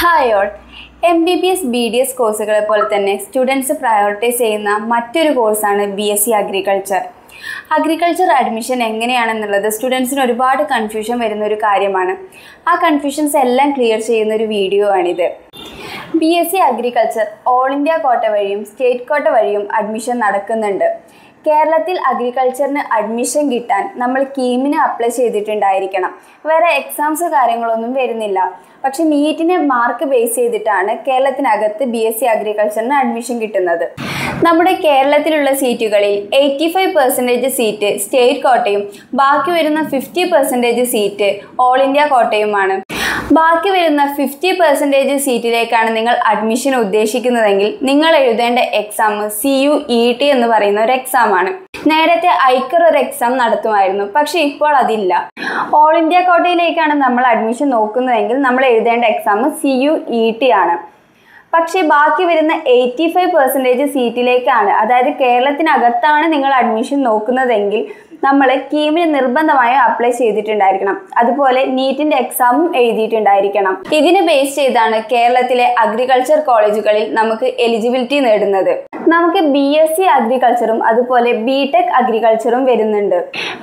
Hi all. MBBS BDS കോഴ്സുകളെ പോലെ തന്നെ students prioritise ചെയ്യുന്ന മറ്റൊരു കോഴ്സാണ് BSc അഗ്രികൾച്ചർ. അഗ്രികൾച്ചർ അഡ്മിഷൻ എങ്ങനെയാണെന്നുള്ളത് സ്റ്റുഡൻസിന് ഒരുപാട് കൺഫ്യൂഷൻ വരുന്ന ഒരു കാര്യമാണ്. ആ കൺഫ്യൂഷൻസ് എല്ലാം ക്ലിയർ ചെയ്യുന്ന ഒരു വീഡിയോ ആണിത്. BSc അഗ്രികൾച്ചർ ഓൾ ഇന്ത്യ കോട്ട വഴിയും സ്റ്റേറ്റ് കോട്ട വഴിയും അഡ്മിഷൻ നടക്കുന്നുണ്ട്. കേരളത്തിൽ അഗ്രികൾച്ചറിന് അഡ്മിഷൻ കിട്ടാൻ നമ്മൾ കീമിന് അപ്ലൈ ചെയ്തിട്ടുണ്ടായിരിക്കണം. വേറെ എക്സാംസ് കാര്യങ്ങളൊന്നും വരുന്നില്ല. പക്ഷെ നീറ്റിനെ മാർക്ക് ബേസ് ചെയ്തിട്ടാണ് കേരളത്തിനകത്ത് BSc അഗ്രികൾച്ചറിന് അഡ്മിഷൻ കിട്ടുന്നത്. നമ്മുടെ കേരളത്തിലുള്ള സീറ്റുകളിൽ 85% സീറ്റ് സ്റ്റേറ്റ് കോട്ടയും ബാക്കി വരുന്ന 50% സീറ്റ് ഓൾ ഇന്ത്യ കോട്ടയുമാണ്. ബാക്കി വരുന്ന 50% സീറ്റിലേക്കാണ് നിങ്ങൾ അഡ്മിഷൻ ഉദ്ദേശിക്കുന്നതെങ്കിൽ നിങ്ങൾ എഴുതേണ്ട എക്സാം CUET എന്ന് പറയുന്ന ഒരു എക്സാമാണ്. നേരത്തെ ഐക്കർ ഒരു എക്സാം നടത്തുമായിരുന്നു, പക്ഷെ ഇപ്പോൾ അതില്ല. ഓൾ ഇന്ത്യ കോട്ടയിലേക്കാണ് നമ്മൾ അഡ്മിഷൻ നോക്കുന്നതെങ്കിൽ നമ്മൾ എഴുതേണ്ട എക്സാം CUET ആണ്. പക്ഷേ ബാക്കി വരുന്ന 85% സീറ്റിലേക്കാണ്, അതായത് കേരളത്തിനകത്താണ് നിങ്ങൾ അഡ്മിഷൻ നോക്കുന്നതെങ്കിൽ നമ്മൾ കീമിന് നിർബന്ധമായും അപ്ലൈ ചെയ്തിട്ടുണ്ടായിരിക്കണം. അതുപോലെ നീറ്റിന്റെ എക്സാമും എഴുതിയിട്ടുണ്ടായിരിക്കണം. ഇതിനെ ബേസ് ചെയ്താണ് കേരളത്തിലെ അഗ്രികൾച്ചർ കോളേജുകളിൽ നമുക്ക് എലിജിബിലിറ്റി നേടുന്നത്. നമുക്ക് BSc അഗ്രികൾച്ചറും അതുപോലെ BTech അഗ്രികൾച്ചറും വരുന്നുണ്ട്.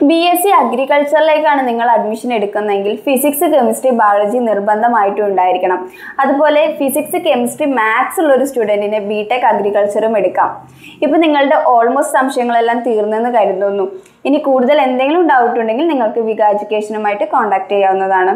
BSc അഗ്രികൾച്ചറിലേക്കാണ് നിങ്ങൾ അഡ്മിഷൻ എടുക്കുന്നതെങ്കിൽ ഫിസിക്സ്, കെമിസ്ട്രി, ബയോളജി നിർബന്ധമായിട്ടും ഉണ്ടായിരിക്കണം. അതുപോലെ ഫിസിക്സ്, കെമിസ്ട്രി, മാത്സ് ഉള്ള ഒരു സ്റ്റുഡൻറ്റിന് BTech അഗ്രികൾച്ചറും എടുക്കാം. ഇപ്പം നിങ്ങളുടെ ഓൾമോസ്റ്റ് സംശയങ്ങളെല്ലാം തീർന്നെന്ന് കരുതുന്നു. ഇനി കൂടുതൽ എന്തെങ്കിലും ഡൗട്ട് ഉണ്ടെങ്കിൽ നിങ്ങൾക്ക് വിക എഡ്യൂക്കേഷനുമായിട്ട് കോൺടാക്ട് ചെയ്യാവുന്നതാണ്.